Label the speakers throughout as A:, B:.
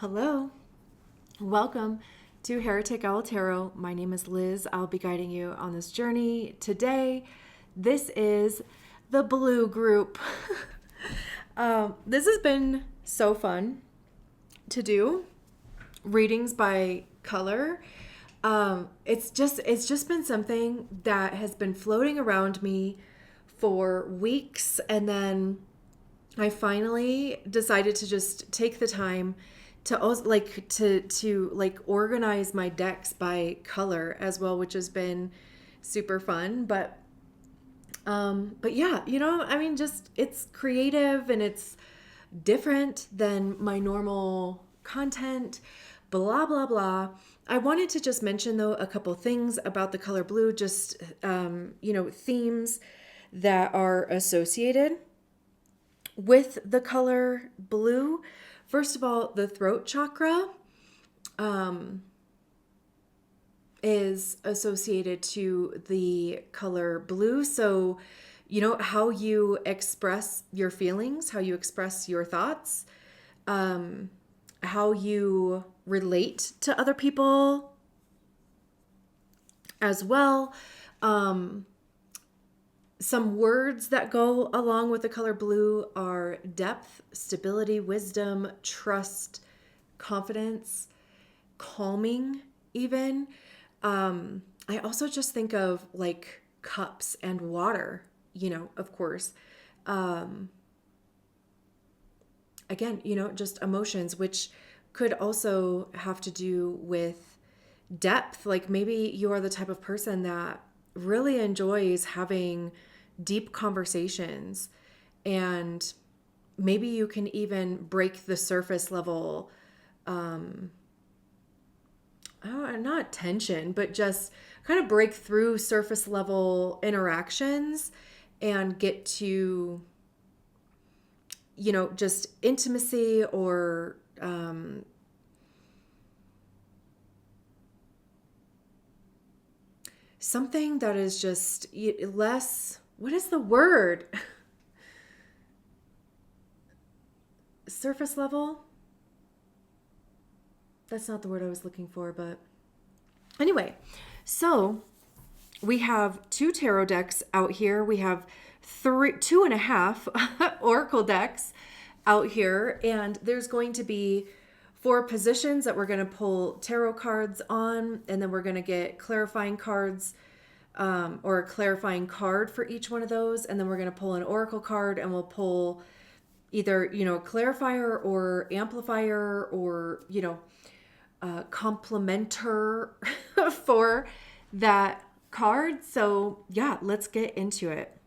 A: Hello, welcome to Heretic Owl Tarot. My name is Liz. I'll be guiding you on this journey today. This is the blue group. This has been so fun to do. Readings by color. It's just been something that has been floating around me for weeks, and then I finally decided to just take the time to also to organize my decks by color as well, which has been super fun. But yeah, just it's creative and it's different than my normal content, blah blah blah. I wanted to just mention though a couple things about the color blue, just themes that are associated with the color blue. First of all, the throat chakra is associated to the color blue. So, how you express your feelings, how you express your thoughts, how you relate to other people as well. Some words that go along with the color blue are depth, stability, wisdom, trust, confidence, calming even. I also just think of like cups and water, of course. Again, just emotions, which could also have to do with depth. Like maybe you are the type of person that really enjoys having deep conversations, and maybe you can even break the surface level, not tension, but just kind of break through surface level interactions and get to, just intimacy or something that is just less, what is the word? Surface level? That's not the word I was looking for, but anyway. So we have 2 tarot decks out here. We have 2.5 oracle decks out here, and there's going to be 4 positions that we're going to pull tarot cards on, and then we're going to get clarifying cards, or a clarifying card for each one of those, and then we're going to pull an oracle card, and we'll pull either a clarifier or amplifier or complementer for that card. So yeah, let's get into it.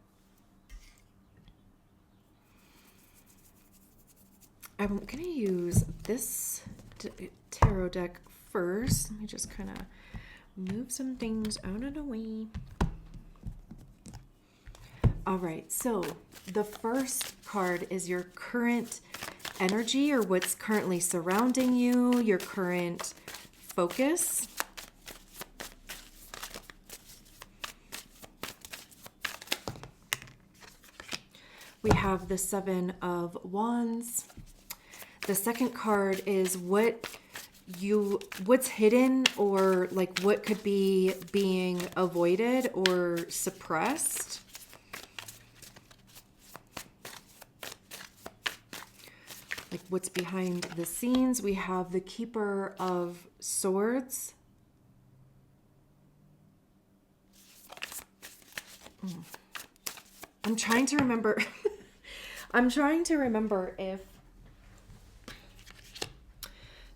A: I'm going to use this tarot deck first. Let me just kind of move some things out of the way. All right, so the first card is your current energy, or what's currently surrounding you, your current focus. We have the 7 of Wands. The second card is what's hidden, or like what could be being avoided or suppressed. Like what's behind the scenes. We have the Keeper of Swords. I'm trying to remember. I'm trying to remember if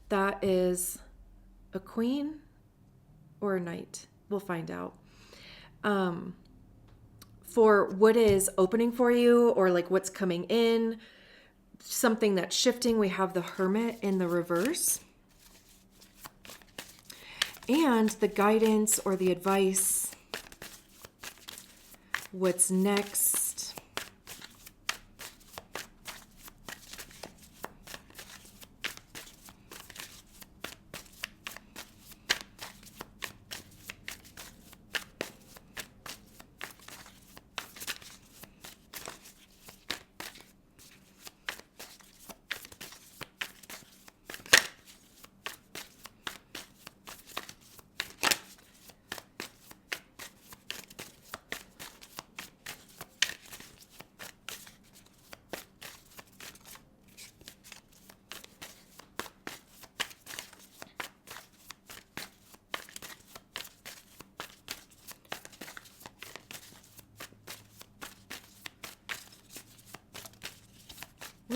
A: that is a queen or a knight. We'll find out. For what is opening for you, or like what's coming in, something that's shifting, we have the Hermit in the reverse. And the guidance or the advice, what's next.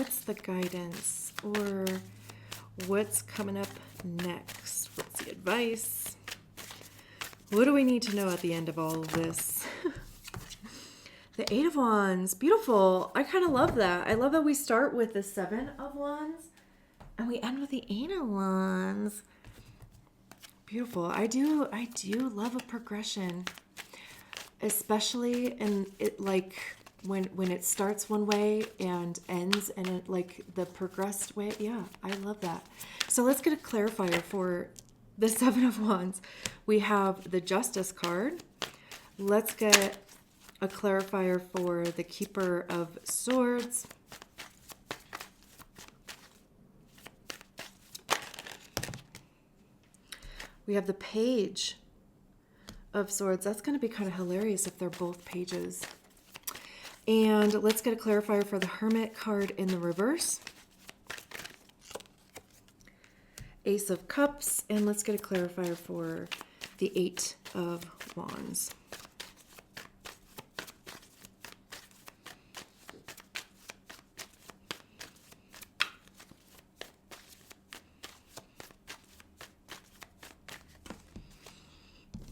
A: what's the guidance or what's coming up next? What's the advice? What do we need to know at the end of all of this? The Eight of Wands, beautiful. I kind of love that. I love that we start with the Seven of Wands and we end with the Eight of Wands. Beautiful. I do love a progression, especially in it, like when it starts one way and ends in it, like the progressed way. Yeah, I love that. So let's get a clarifier for the Seven of Wands. We have the Justice card. Let's get a clarifier for the Keeper of Swords. We have the Page of Swords. That's going to be kind of hilarious if they're both pages. And let's get a clarifier for the Hermit card in the reverse. Ace of Cups. And let's get a clarifier for the Eight of Wands.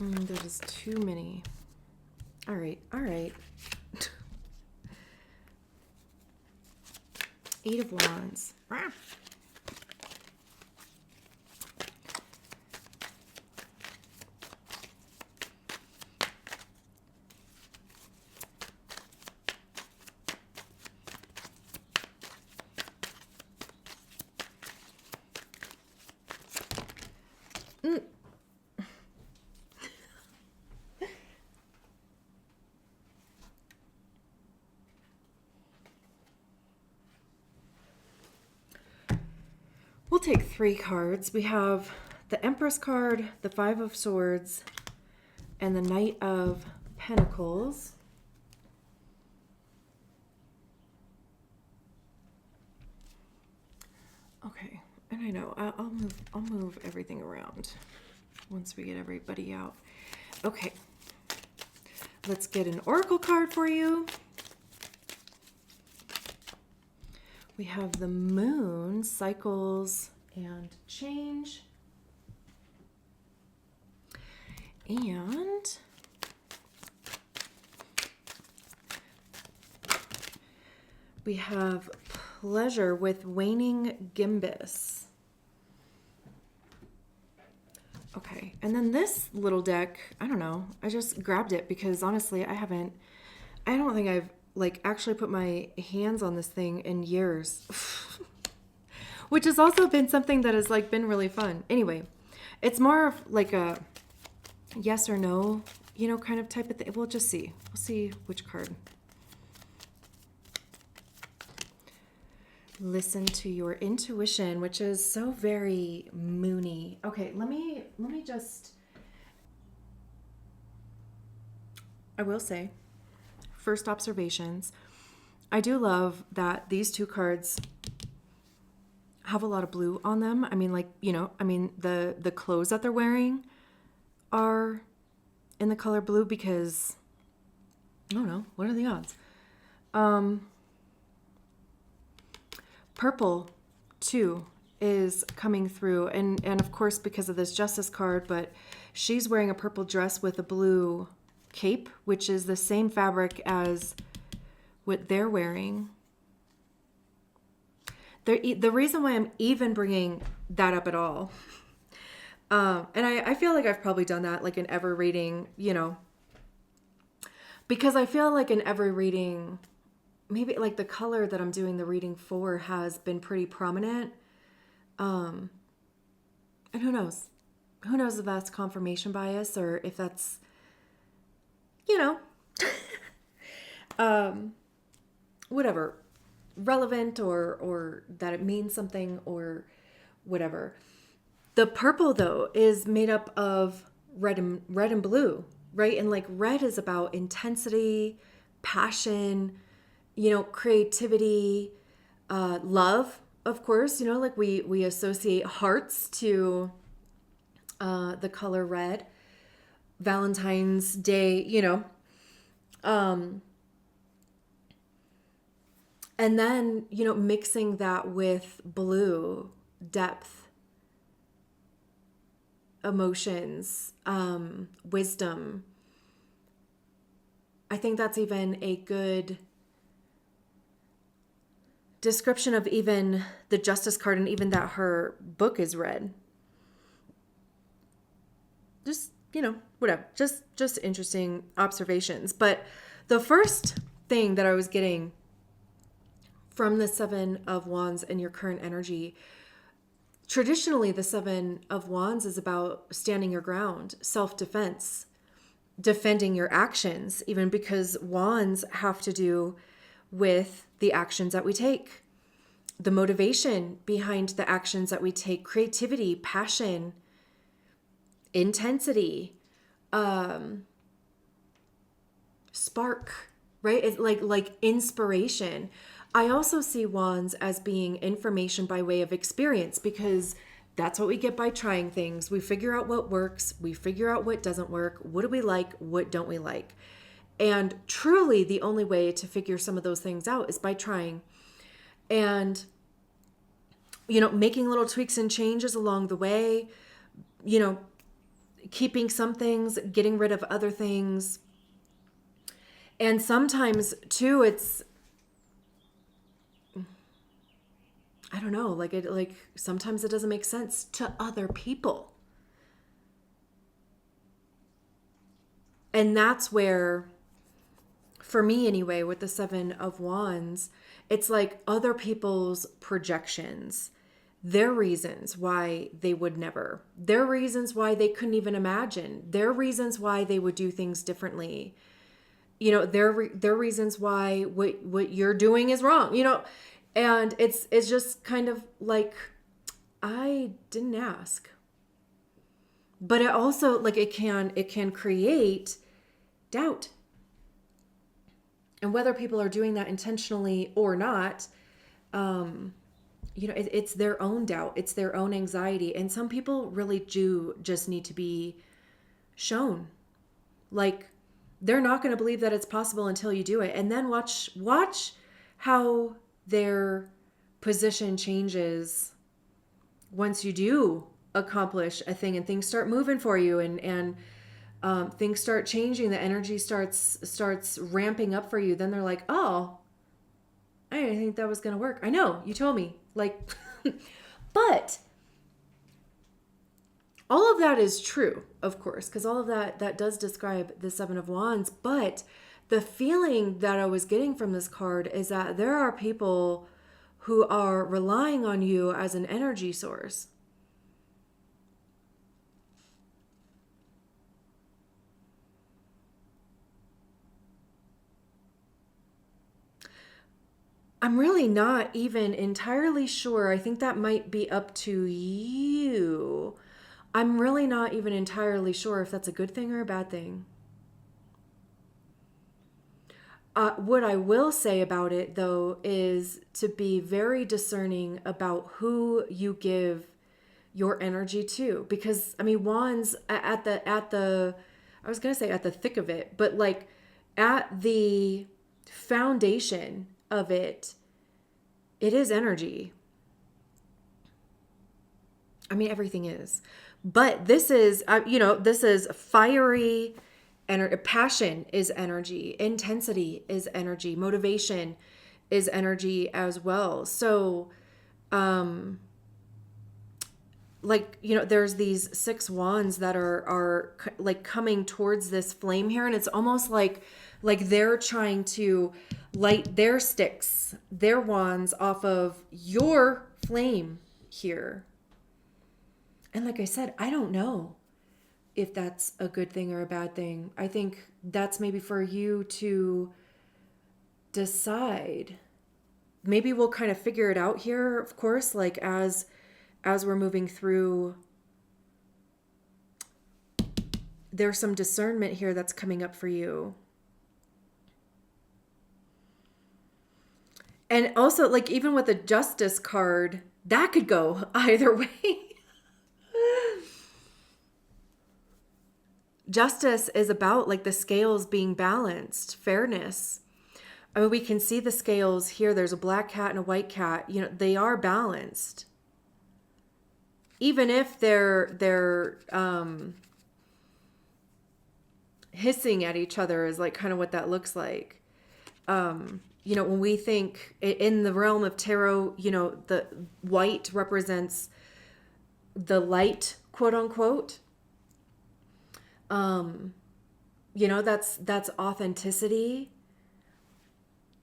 A: That is too many. All right. Eight of Wands. We'll take three cards. We have the Empress card, the Five of Swords, and the Knight of Pentacles. Okay, and I know I'll move everything around once we get everybody out. Okay, let's get an Oracle card for you. We have the Moon, cycles and change. And we have pleasure with waning gimbus. Okay, and then this little deck, I don't know, I just grabbed it because honestly, I don't think I've like actually put my hands on this thing in years, which has also been something that has like been really fun. Anyway, it's more of like a yes or no, kind of type of thing. We'll just see. We'll see which card. Listen to your intuition, which is so very moony. Okay, let me just, I will say, first observations, I do love that these two cards have a lot of blue on them. I mean, like, the clothes that they're wearing are in the color blue because, I don't know, what are the odds? Purple, too, is coming through. And of course, because of this Justice card, but she's wearing a purple dress with a blue cape, which is the same fabric as what they're wearing. The reason why I'm even bringing that up at all, and I feel like I've probably done that like in every reading, because I feel like in every reading, maybe like the color that I'm doing the reading for has been pretty prominent. And who knows? Who knows if that's confirmation bias or if that's, whatever, relevant or that it means something or whatever. The purple though is made up of red and blue, right? And like red is about intensity, passion, creativity, love, of course, like we associate hearts to the color red. Valentine's Day, And then, mixing that with blue, depth, emotions, wisdom. I think that's even a good description of even the Justice card, and even that her book is red. Just, whatever. Just interesting observations. But the first thing that I was getting from the Seven of Wands and your current energy, traditionally the Seven of Wands is about standing your ground, self-defense, defending your actions, even because wands have to do with the actions that we take, the motivation behind the actions that we take, creativity, passion, intensity, spark, right? It's like inspiration. I also see wands as being information by way of experience, because that's what we get by trying things. We figure out what works. We figure out what doesn't work. What do we like? What don't we like? And truly the only way to figure some of those things out is by trying. And, making little tweaks and changes along the way, keeping some things, getting rid of other things. And sometimes too, it's, I don't know, like sometimes it doesn't make sense to other people. And that's where, for me anyway, with the Seven of Wands, it's like other people's projections, their reasons why they would never, their reasons why they couldn't even imagine, their reasons why they would do things differently, their reasons why what you're doing is wrong, and it's just kind of like, I didn't ask. But it also, like, it can create doubt. And whether people are doing that intentionally or not, it's their own doubt. It's their own anxiety. And some people really do just need to be shown. Like, they're not going to believe that it's possible until you do it. And then watch how their position changes once you do accomplish a thing and things start moving for you, and things start changing, the energy starts ramping up for you. Then they're like, oh, I didn't think that was going to work. I know, you told me, like, but all of that is true, of course, because all of that does describe the Seven of Wands. But the feeling that I was getting from this card is that there are people who are relying on you as an energy source. I'm really not even entirely sure. I think that might be up to you. I'm really not even entirely sure if that's a good thing or a bad thing. What I will say about it, though, is to be very discerning about who you give your energy to. Because, I mean, wands at the I was going to say at the thick of it, but like at the foundation of it, it is energy. I mean, everything is. But this is, this is fiery energy. Passion is energy. Intensity is energy. Motivation is energy as well. So, there's these 6 wands that are like coming towards this flame here. And it's almost like they're trying to light their sticks, their wands off of your flame here. And like I said, I don't know if that's a good thing or a bad thing. I think that's maybe for you to decide. Maybe we'll kind of figure it out here, of course, like as we're moving through. There's some discernment here that's coming up for you. And also, like, even with the Justice card, that could go either way. Justice is about like the scales being balanced, fairness. I mean, we can see the scales here. There's a black cat and a white cat. You know, they are balanced. Even if they're hissing at each other is like kind of what that looks like. You know, when we think in the realm of tarot, you know, the white represents the light, quote unquote. You know, that's authenticity.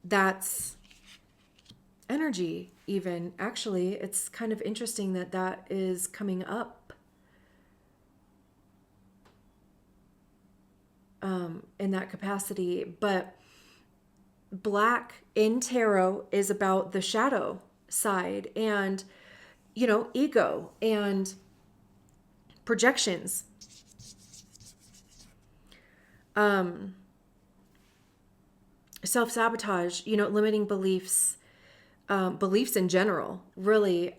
A: That's energy even. Actually, it's kind of interesting that that is coming up in that capacity. But black in tarot is about the shadow side and, you know, ego and projections. Self-sabotage, you know, limiting beliefs, beliefs in general, really,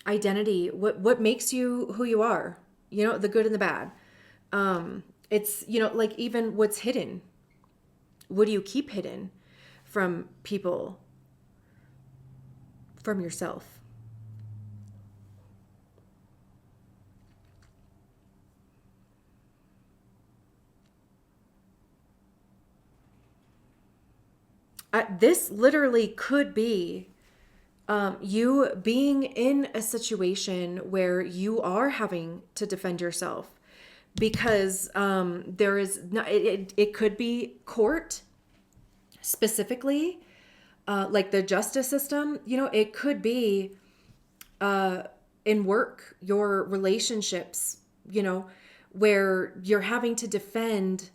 A: identity, what makes you who you are, you know, the good and the bad. It's, you know, like even what's hidden. What do you keep hidden from people, from yourself? This literally could be you being in a situation where you are having to defend yourself because there is it could be court specifically, like the justice system. You know, it could be in work, your relationships, you know, where you're having to defend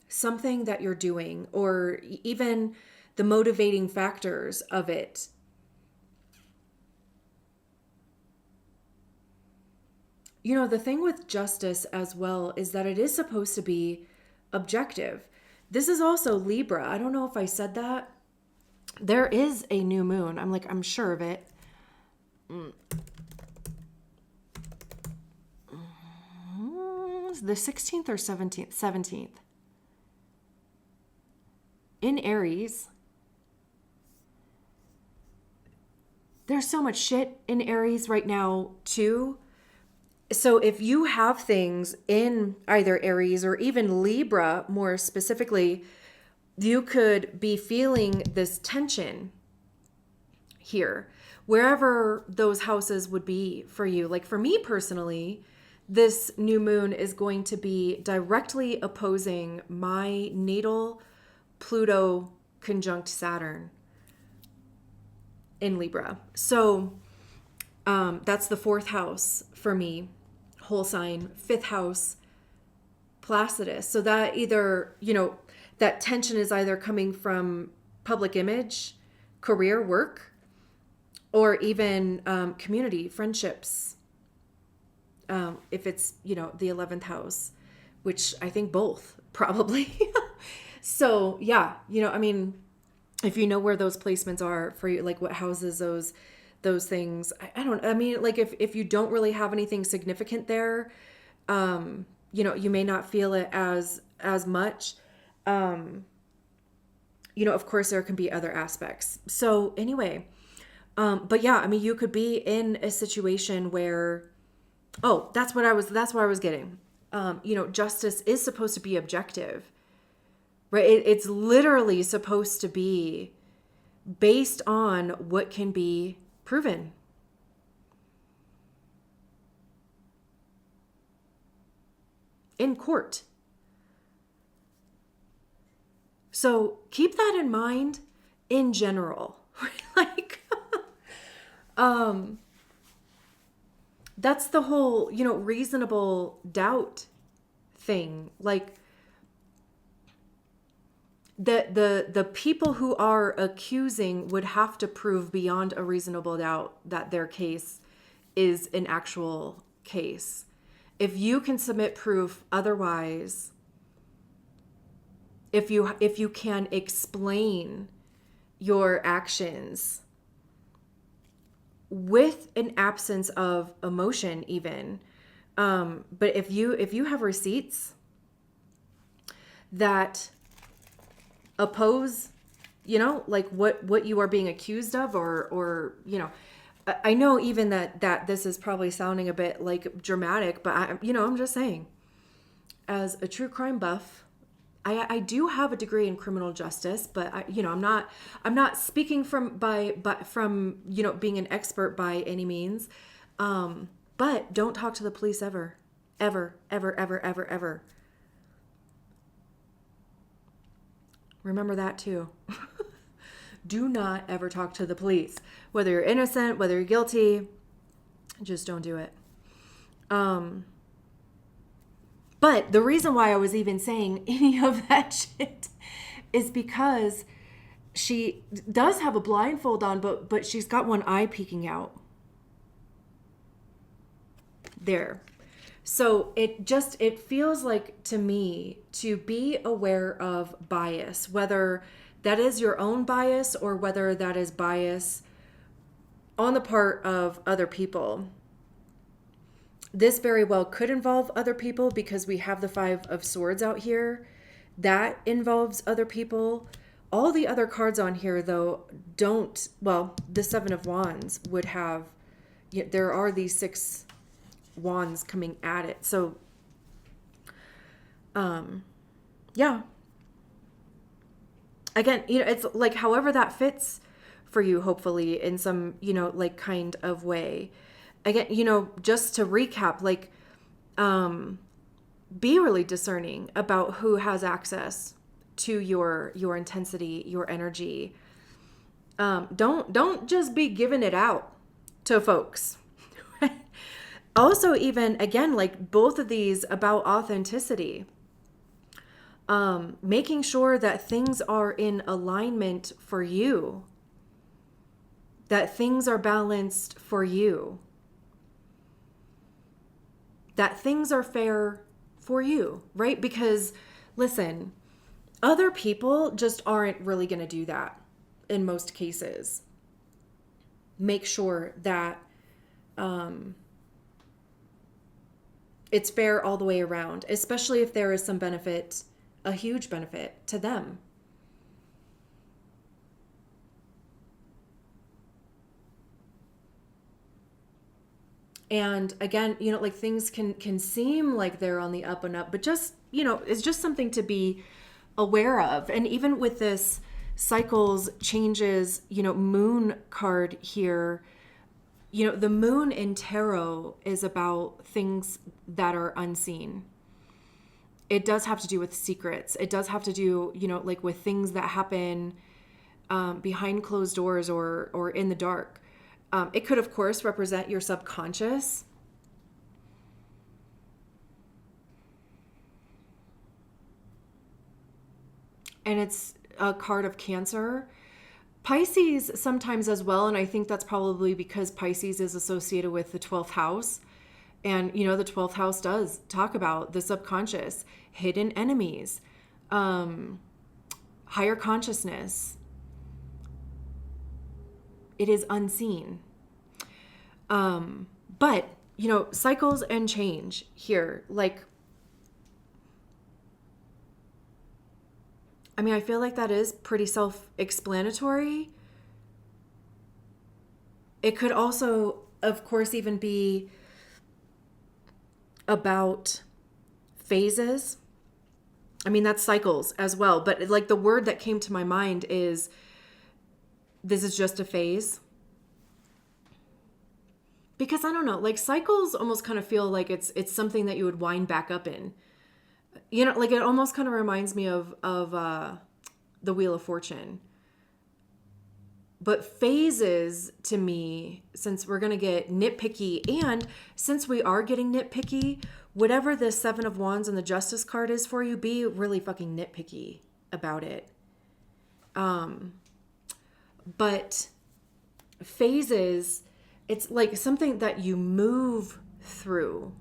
A: something that you're doing, or even the motivating factors of it. You know, the thing with justice as well is that it is supposed to be objective. This is also Libra. I don't know if I said that. There is a new moon. I'm sure of it. The 16th or 17th? 17th. In Aries. There's so much shit in Aries right now too. So if you have things in either Aries or even Libra more specifically, you could be feeling this tension here, wherever those houses would be for you. Like for me personally, this new moon is going to be directly opposing my natal Pluto conjunct Saturn in Libra. So that's the 4th house for me, whole sign, 5th house, Placidus. So that either, you know, that tension is either coming from public image, career, work, or even community, friendships. If it's, you know, the 11th house, which I think both probably. So yeah, you know, I mean, if you know where those placements are for you, like what houses those things, I don't, I mean, like if you don't really have anything significant there, you know, you may not feel it as much. You know, of course there can be other aspects. So anyway, but yeah, I mean, you could be in a situation where, that's where I was getting. You know, justice is supposed to be objective, right? It's literally supposed to be based on what can be proven. In court. So keep that in mind in general. Like, that's the whole, you know, reasonable doubt thing. Like, the people who are accusing would have to prove beyond a reasonable doubt that their case is an actual case. If you can submit proof otherwise, if you can explain your actions with an absence of emotion even, but if you have receipts, that oppose, like what you are being accused of, or I know even that this is probably sounding a bit like dramatic, but I'm just saying, as a true crime buff, I do have a degree in criminal justice, but I'm not speaking from being an expert by any means. But don't talk to the police ever, ever, ever, ever, ever, ever. Remember that too. Do not ever talk to the police, whether you're innocent, whether you're guilty. Just don't do it. But the reason why I was even saying any of that shit is because she does have a blindfold on, but she's got one eye peeking out. There. So it feels like to me to be aware of bias, whether that is your own bias or whether that is bias on the part of other people. This very well could involve other people because we have the 5 of Swords out here. That involves other people. All the other cards on here, though, don't, well, the 7 of Wands would have, there are these 6 wands coming at it. So, yeah. Again, it's like however that fits for you, hopefully, in some, like kind of way. Again, just to recap, like, be really discerning about who has access to your intensity, your energy. Don't just be giving it out to folks. Also, even again, like both of these about authenticity, making sure that things are in alignment for you, that things are balanced for you, that things are fair for you, right? Because listen, other people just aren't really going to do that in most cases. Make sure that it's fair all the way around, especially if there is some benefit, a huge benefit to them. And again, like things can seem like they're on the up and up, but just, it's just something to be aware of. And even with this cycles, changes, moon card here, the moon in tarot is about things that are unseen. It does have to do with secrets. It does have to do, like with things that happen behind closed doors or in the dark. It could, of course, represent your subconscious. And it's a card of Cancer. Pisces sometimes as well, and I think that's probably because Pisces is associated with the 12th house. And, the 12th house does talk about the subconscious, hidden enemies, higher consciousness. It is unseen. But, cycles and change here, like, I feel like that is pretty self-explanatory. It could also, of course, even be about phases. That's cycles as well. But like the word that came to my mind is, this is just a phase. Because I don't know, like cycles almost kind of feel like it's something that you would wind back up in. Like it almost kind of reminds me of the Wheel of Fortune. But phases to me, since we're going to get nitpicky, and since we are getting nitpicky, whatever the 7 of Wands and the Justice card is for you, be really fucking nitpicky about it. But phases, it's like something that you move through.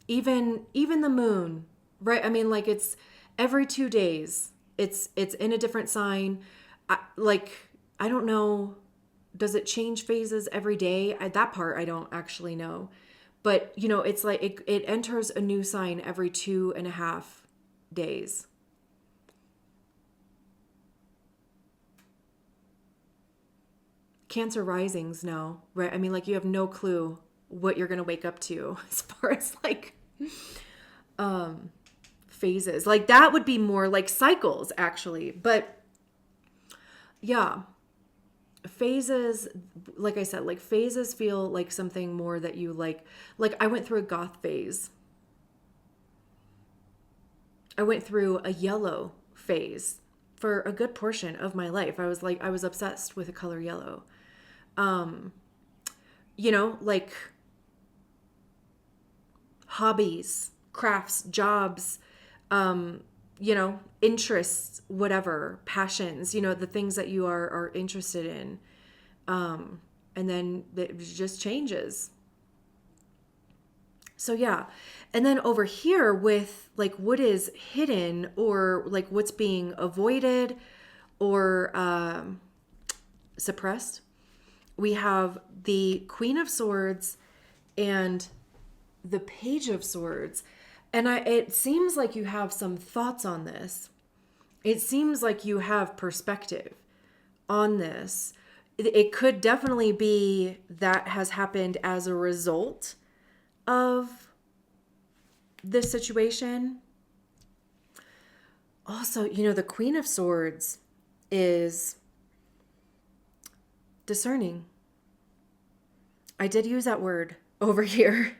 A: Even the moon, right? Like it's every 2 days. It's in a different sign. I don't know. Does it change phases every day? That part I don't actually know. But, it's like it enters a new sign every 2.5 days. Cancer risings now, right? I mean, like, you have no clue what you're going to wake up to as far as like phases. Like, that would be more like cycles, actually. But yeah, phases, like I said, like, phases feel like something more that you like. Like, I went through a goth phase. I went through a yellow phase for a good portion of my life. I was obsessed with the color yellow. Like hobbies, crafts, jobs, interests, whatever, passions, the things that you are interested in. And then it just changes. So yeah. And then over here with like what is hidden, or like what's being avoided or suppressed, we have the Queen of Swords and the Page of Swords. And it seems like you have some thoughts on this. It seems like you have perspective on this. It could definitely be that has happened as a result of this situation. Also, the Queen of Swords is discerning. I did use that word over here.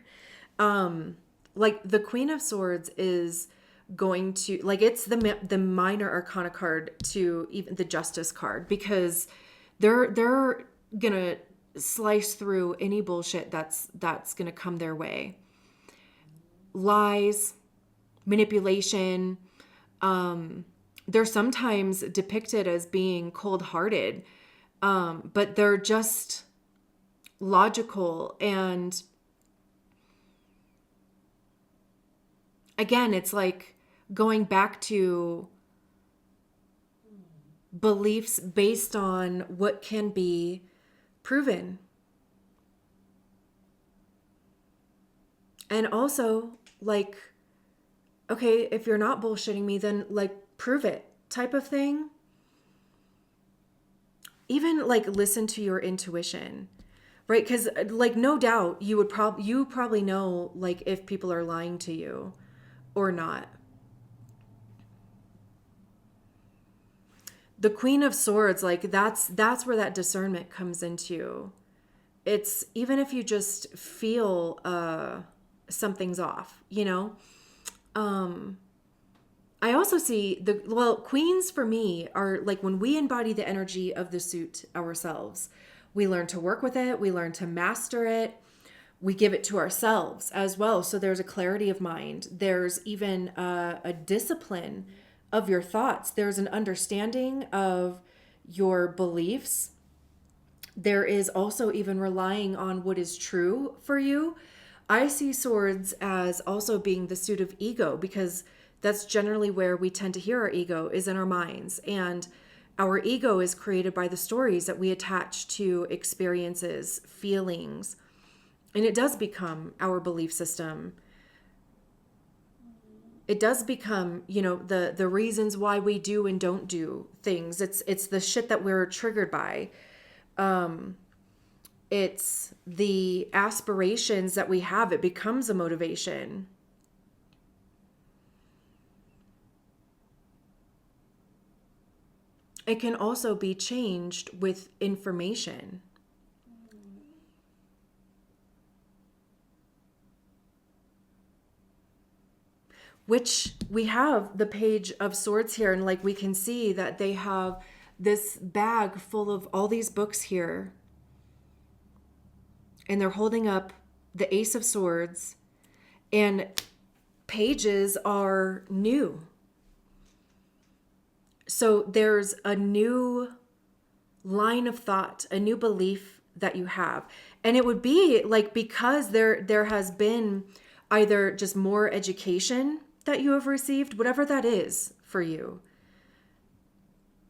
A: Like, the Queen of Swords is going to, like, it's the minor arcana card to even the Justice card, because they're gonna slice through any bullshit that's gonna come their way. Lies, manipulation. They're sometimes depicted as being cold-hearted, but they're just logical. And again, it's like going back to beliefs based on what can be proven. And also, like, okay, if you're not bullshitting me, then like prove it type of thing. Even like listen to your intuition, right? Because like, no doubt you probably know like if people are lying to you or not. The Queen of Swords, like that's where that discernment comes into. It's even if you just feel something's off, I also see queens for me are like when we embody the energy of the suit ourselves. We learn to work with it. We learn to master it. We give it to ourselves as well. So there's a clarity of mind. There's even a discipline of your thoughts. There's an understanding of your beliefs. There is also even relying on what is true for you. I see swords as also being the suit of ego, because that's generally where we tend to hear our ego, is in our minds. And our ego is created by the stories that we attach to experiences, feelings. And it does become our belief system. It does become, the reasons why we do and don't do things. It's the shit that we're triggered by. It's the aspirations that we have. It becomes a motivation. It can also be changed with information. Which we have the Page of Swords here, and like we can see that they have this bag full of all these books here. And they're holding up the Ace of Swords, and pages are new. So there's a new line of thought, a new belief that you have. And it would be like, because there has been either just more education that you have received, whatever that is for you.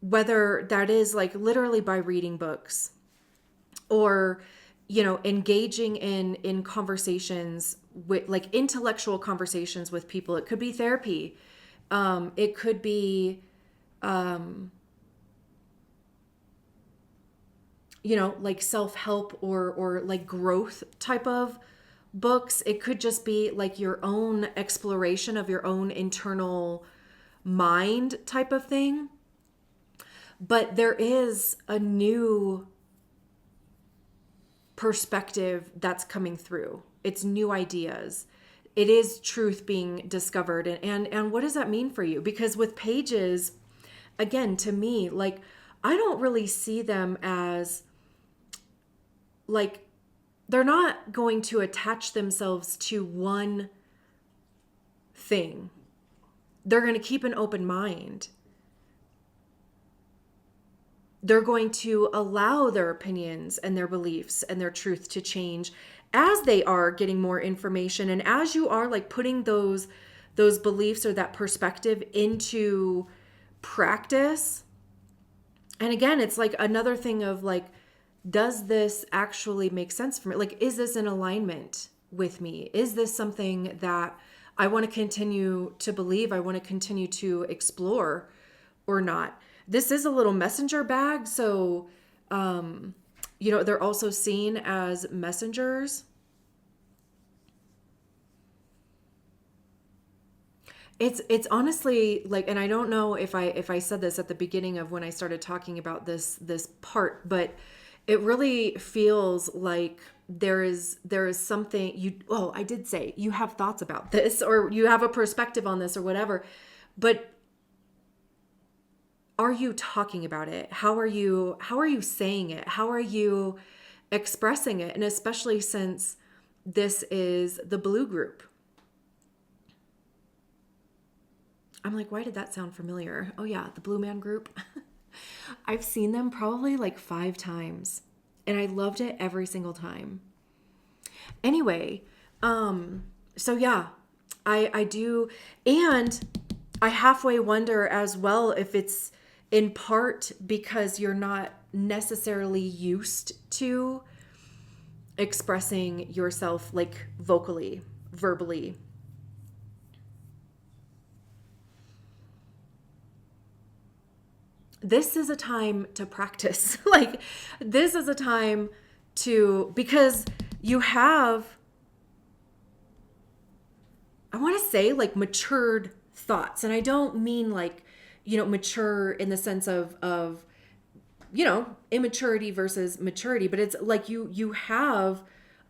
A: Whether that is like literally by reading books, or engaging in conversations with like intellectual conversations with people. It could be therapy. It could be, like self-help or like growth type of books. It could just be like your own exploration of your own internal mind type of thing. But there is a new perspective that's coming through. It's new ideas. It is truth being discovered. And what does that mean for you? Because with pages, again, to me, like, I don't really see them as like, they're not going to attach themselves to one thing. They're going to keep an open mind. They're going to allow their opinions and their beliefs and their truth to change as they are getting more information. And as you are like putting those beliefs or that perspective into practice. And again, it's like another thing of like, does this actually make sense for me? Like, is this in alignment with me? Is this something that I want to continue to believe? I want to continue to explore or not? This is a little messenger bag. So, they're also seen as messengers. It's honestly like, and I don't know if I said this at the beginning of when I started talking about this part, but it really feels like there is something I did say you have thoughts about this or you have a perspective on this or whatever, but are you talking about it? How are you saying it? How are you expressing it? And especially since this is the blue group. I'm like, why did that sound familiar? Oh yeah, the Blue Man Group. I've seen them probably like 5 times and I loved it every single time. Anyway, so yeah, I do. And I halfway wonder as well if it's in part because you're not necessarily used to expressing yourself like vocally, verbally. This is a time to practice. Like, this is a time because you have, I want to say like matured thoughts. And I don't mean like, mature in the sense of, immaturity versus maturity, but it's like you have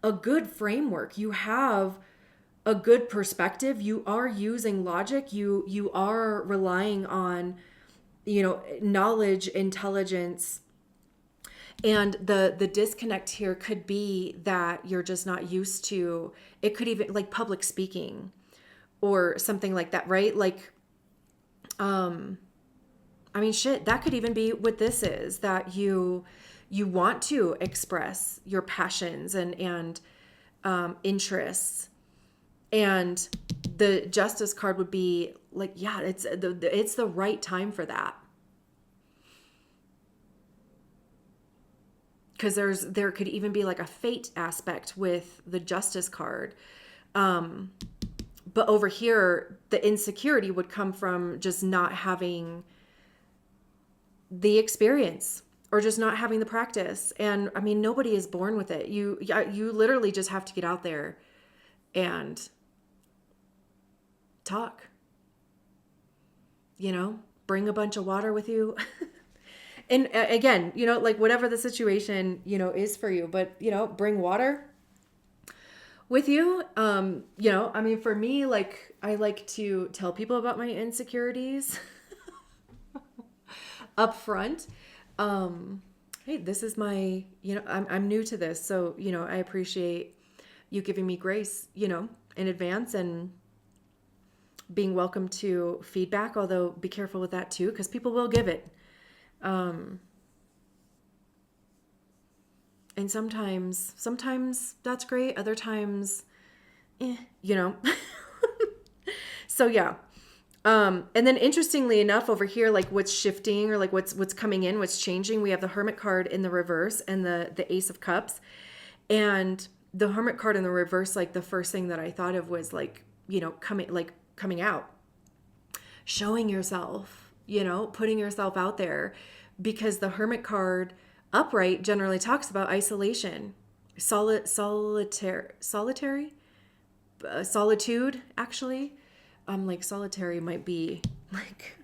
A: a good framework. You have a good perspective. You are using logic. You are relying on, knowledge, intelligence. And the disconnect here could be that you're just not used to, it could even like public speaking or something like that, right? Like, that could even be what this is, that you want to express your passions and interests. And the Justice card would be like, yeah, it's the right time for that. Because there could even be like a fate aspect with the Justice card. But over here, the insecurity would come from just not having the experience or just not having the practice. And nobody is born with it. You literally just have to get out there and talk, bring a bunch of water with you. And again, like whatever the situation, is for you, but, bring water with you. For me, like, I like to tell people about my insecurities up front. Hey, this is my, I'm new to this. So, I appreciate you giving me grace, in advance and being welcome to feedback, although be careful with that too, because people will give it. And sometimes that's great. Other times, So yeah. And then interestingly enough over here, like what's shifting or like what's coming in, what's changing, we have the Hermit card in the reverse and the Ace of Cups. And the Hermit card in the reverse, like the first thing that I thought of was like, coming out, showing yourself, putting yourself out there, because the Hermit card upright generally talks about isolation, solitary, solitude, actually. Like solitary might be like,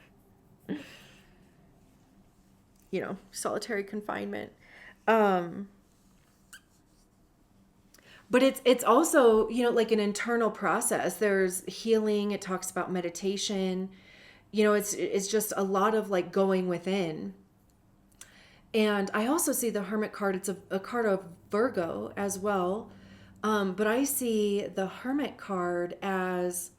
A: solitary confinement. But it's also, like an internal process. There's healing. It talks about meditation. It's just a lot of like going within. And I also see the Hermit card. It's a card of Virgo as well. But I see the Hermit card as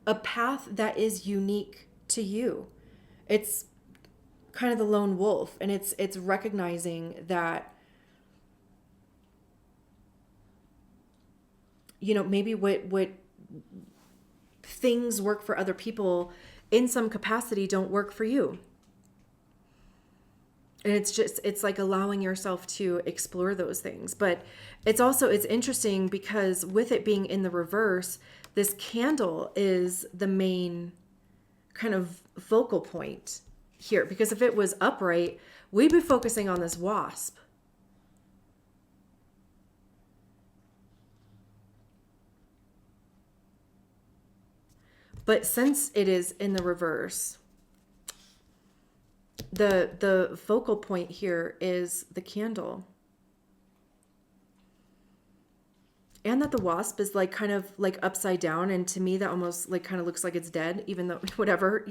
A: a path that is unique to you. It's kind of the lone wolf, and it's recognizing that, maybe what things work for other people in some capacity don't work for you. And it's like allowing yourself to explore those things. But it's interesting because with it being in the reverse, this candle is the main kind of focal point here. Because if it was upright, we'd be focusing on this wasp. But since it is in the reverse, the focal point here is the candle. And that the wasp is like kind of like upside down, and to me that almost like kind of looks like it's dead, even though whatever,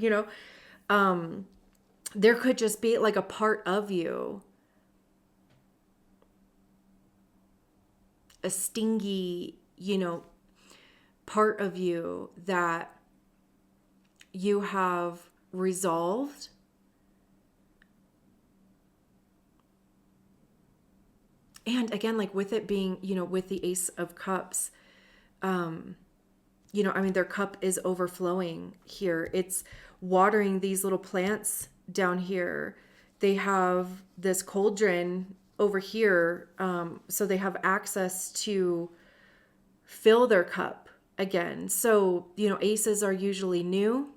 A: there could just be like a part of you, a stingy, part of you that you have resolved, and again, like with it being, with the Ace of Cups, their cup is overflowing here. It's watering these little plants down here. They have this cauldron over here, so they have access to fill their cup again. So, aces are usually new.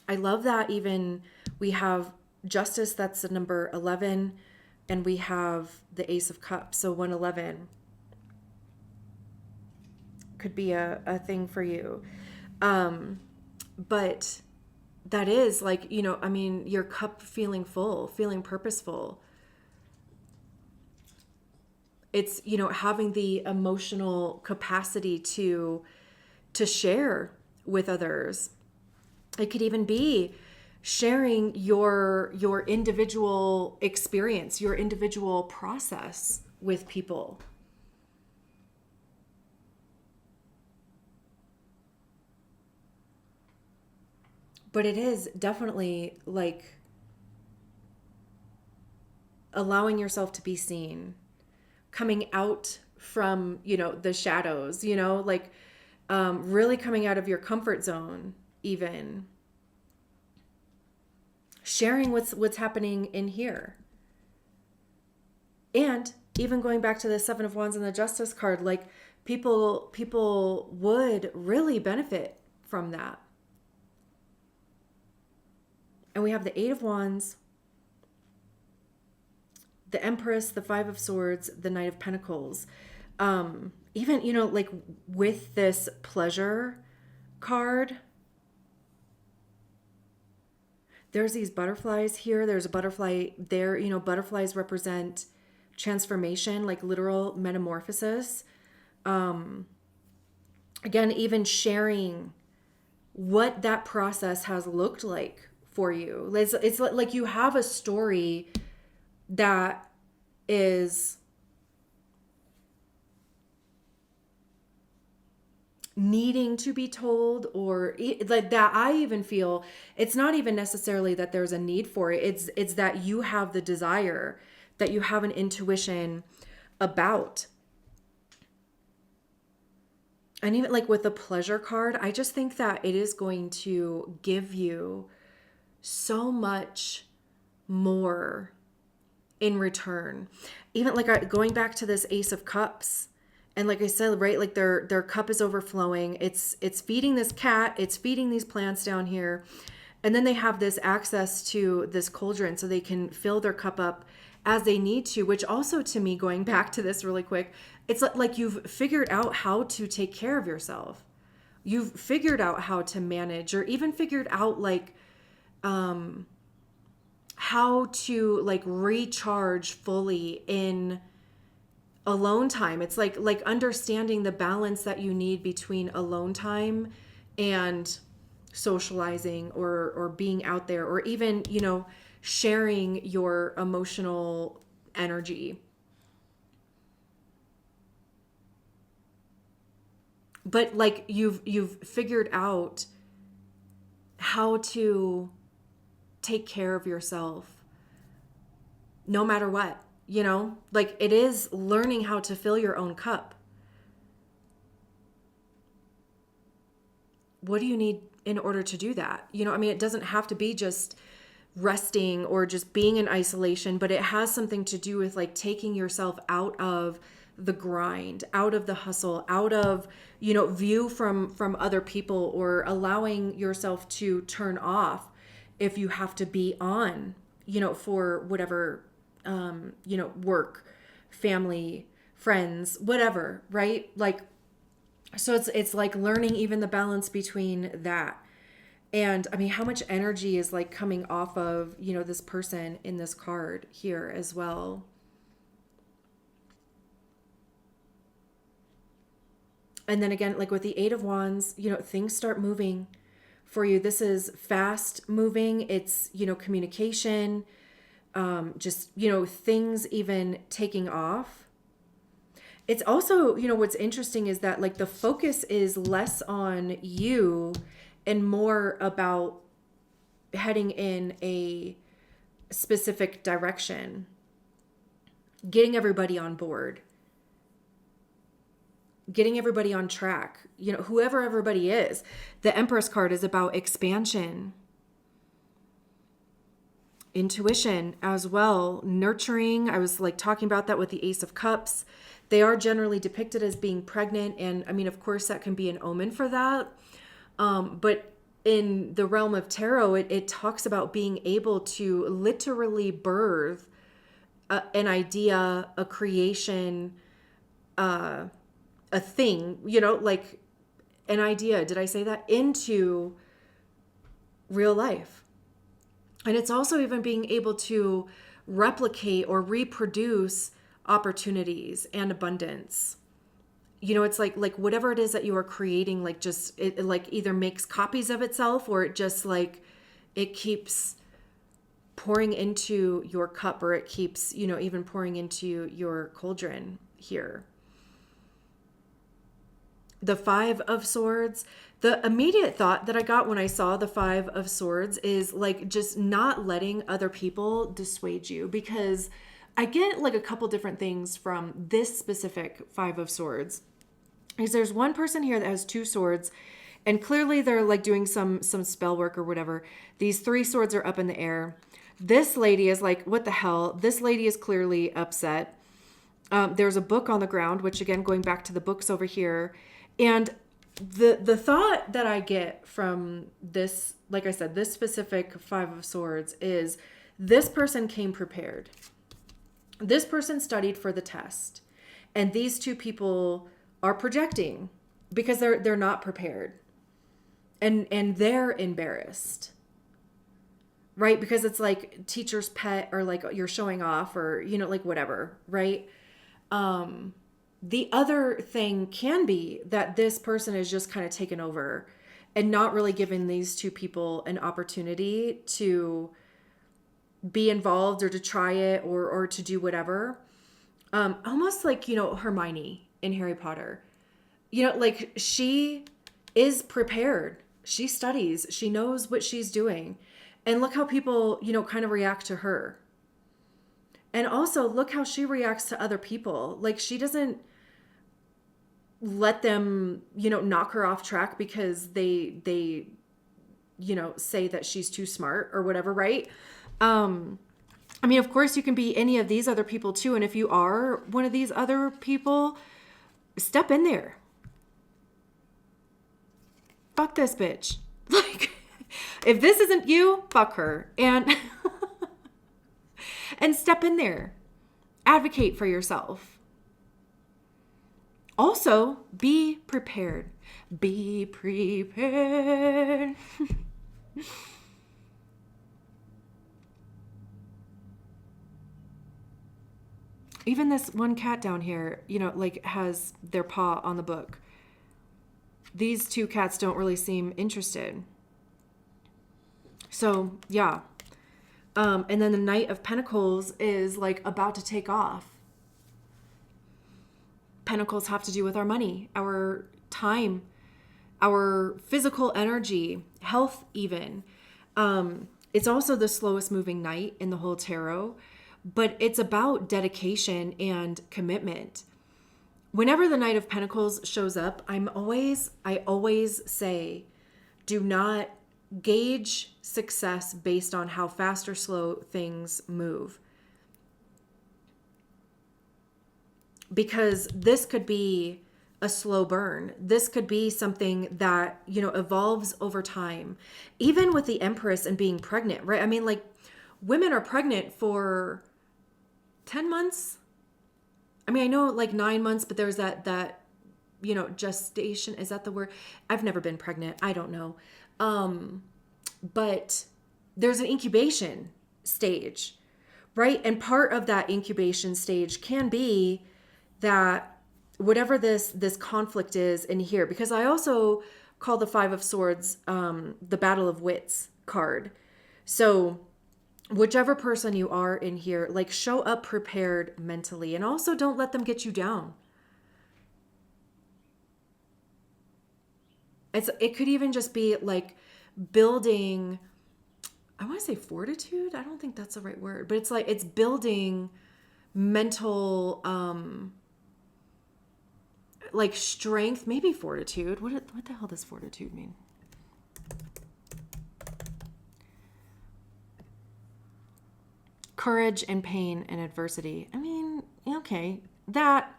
A: I love that even we have Justice, that's the number 11, and we have the Ace of Cups, so 111 could be a thing for you. But that is like, your cup feeling full, feeling purposeful. It's, having the emotional capacity to share with others. It could even be sharing your individual experience, your individual process with people. But it is definitely like allowing yourself to be seen, coming out from, the shadows, like really coming out of your comfort zone, even sharing what's happening in here. And even going back to the Seven of Wands and the Justice card, like people would really benefit from that. And we have the Eight of Wands, the Empress, the Five of Swords, the Knight of Pentacles. Even, like with this pleasure card, there's these butterflies here. There's a butterfly there. Butterflies represent transformation, like literal metamorphosis. Again, even sharing what that process has looked like for you. It's like you have a story that is needing to be told, or like that. I even feel it's not even necessarily that there's a need for it. It's that you have the desire, that you have an intuition about. And even like with the pleasure card, I just think that it is going to give you so much more in return. Even like going back to this Ace of Cups, and like I said, right, like their cup is overflowing. It's feeding this cat, it's feeding these plants down here. And then they have this access to this cauldron so they can fill their cup up as they need to, which also, to me, going back to this really quick, it's like you've figured out how to take care of yourself. You've figured out how to manage, or even figured out like how to like recharge fully in alone time. It's like understanding the balance that you need between alone time and socializing or being out there, or even, sharing your emotional energy. But like you've figured out how to take care of yourself no matter what, like it is learning how to fill your own cup. What do you need in order to do that? It doesn't have to be just resting or just being in isolation, but it has something to do with like taking yourself out of the grind, out of the hustle, out of, view from other people, or allowing yourself to turn off if you have to be on, for whatever, work, family, friends, whatever, right? Like, so it's like learning even the balance between that. And how much energy is like coming off of, this person in this card here as well. And then again, like with the Eight of Wands, things start moving for you. This is fast moving. It's, communication, just, things even taking off. It's also, what's interesting is that like the focus is less on you and more about heading in a specific direction, getting everybody on board, getting everybody on track, whoever everybody is. The Empress card is about expansion, intuition as well, nurturing. I was like talking about that with the Ace of Cups. They are generally depicted as being pregnant. And of course that can be an omen for that. But in the realm of tarot, it talks about being able to literally birth an idea, a creation, a thing, like an idea, did I say that, into real life. And it's also even being able to replicate or reproduce opportunities and abundance. It's like whatever it is that you are creating, like just it like either makes copies of itself, or it just like it keeps pouring into your cup, or it keeps, even pouring into your cauldron here. The Five of Swords, the immediate thought that I got when I saw the Five of Swords is like just not letting other people dissuade you, because I get like a couple different things from this specific Five of Swords. Because there's one person here that has two swords, and clearly they're like doing some spell work or whatever. These three swords are up in the air. This lady is like, what the hell? This lady is clearly upset. There's a book on the ground, which again, going back to the books over here. And the thought that I get from this, like I said, this specific Five of Swords is this person came prepared. This person studied for the test. And these two people are projecting because they're not prepared. And they're embarrassed. Right? Because it's like teacher's pet, or like you're showing off, or, like whatever, right? The other thing can be that this person is just kind of taken over and not really giving these two people an opportunity to be involved or to try it or to do whatever. Almost like, Hermione in Harry Potter. Like she is prepared. She studies. She knows what she's doing. And look how people, kind of react to her. And also look how she reacts to other people. Like she doesn't let them, knock her off track because they say that she's too smart or whatever, right? I mean, of course, you can be any of these other people too. And if you are one of these other people, step in there. Fuck this bitch. Like, if this isn't you, fuck her. And step in there. Advocate for yourself. Also, be prepared. Be prepared. Even this one cat down here, like has their paw on the book. These two cats don't really seem interested. So, yeah. And then the Knight of Pentacles is like about to take off. Pentacles have to do with our money, our time, our physical energy, health even. It's also the slowest moving knight in the whole tarot, but it's about dedication and commitment. Whenever the Knight of Pentacles shows up, I always say, do not gauge success based on how fast or slow things move. Because this could be a slow burn. This could be something that, evolves over time. Even with the Empress and being pregnant, right? I mean, like, women are pregnant for 10 months. I mean, I know like 9 months, but there's that gestation. Is that the word? I've never been pregnant. I don't know. But there's an incubation stage, right? And part of that incubation stage can be that whatever this conflict is in here, because I also call the Five of Swords the Battle of Wits card. So whichever person you are in here, like, show up prepared mentally, and also don't let them get you down. It could even just be like building, I want to say fortitude. I don't think that's the right word, but it's building mental, like strength, maybe fortitude. What the hell does fortitude mean? Courage and pain and adversity. I mean, okay, that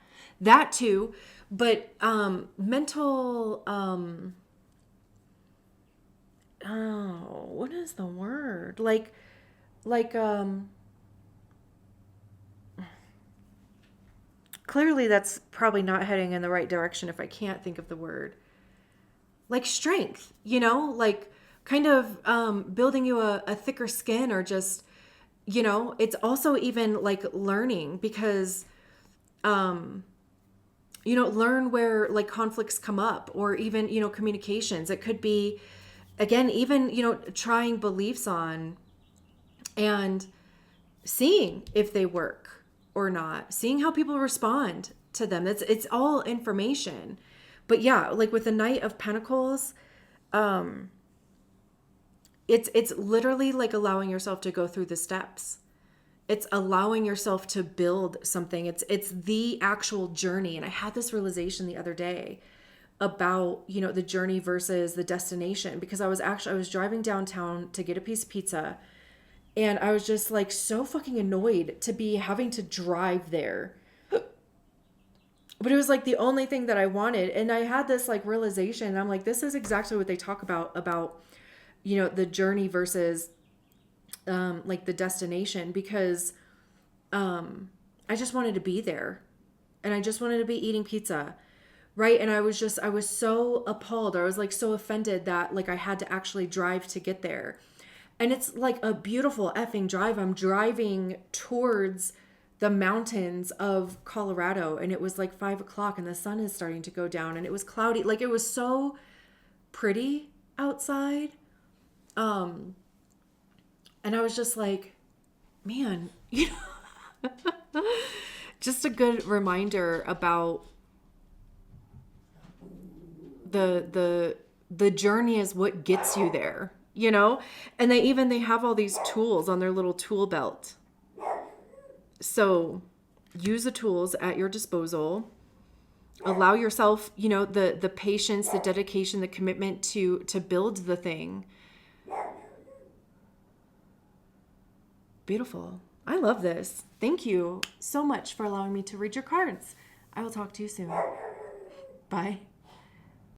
A: too, but mental, what is the word? Like clearly that's probably not heading in the right direction if I can't think of the word. Like strength, like kind of building you a thicker skin, or just, it's also even like learning, because learn where like conflicts come up, or even, communications. It could be, again, even, trying beliefs on and seeing if they work or not, seeing how people respond to them. It's all information. But yeah, like with the Knight of Pentacles, it's literally like allowing yourself to go through the steps. It's allowing yourself to build something. It's the actual journey. And I had this realization the other day about, the journey versus the destination, because I was driving downtown to get a piece of pizza, and I was just like so fucking annoyed to be having to drive there. But it was like the only thing that I wanted. And I had this like realization, and I'm like, this is exactly what they talk about, the journey versus like the destination, because I just wanted to be there, and I just wanted to be eating pizza, right? And I was so appalled, or I was like so offended that like I had to actually drive to get there. And it's like a beautiful effing drive. I'm driving towards the mountains of Colorado, and it was like 5:00, and the sun is starting to go down, and it was cloudy. Like, it was so pretty outside. And I was just like, man, just a good reminder about the journey is what gets you there, and they have all these tools on their little tool belt. So use the tools at your disposal. Allow yourself, the patience, the dedication, the commitment to build the thing. Beautiful. I love this. Thank you so much for allowing me to read your cards. I will talk to you soon. Bye.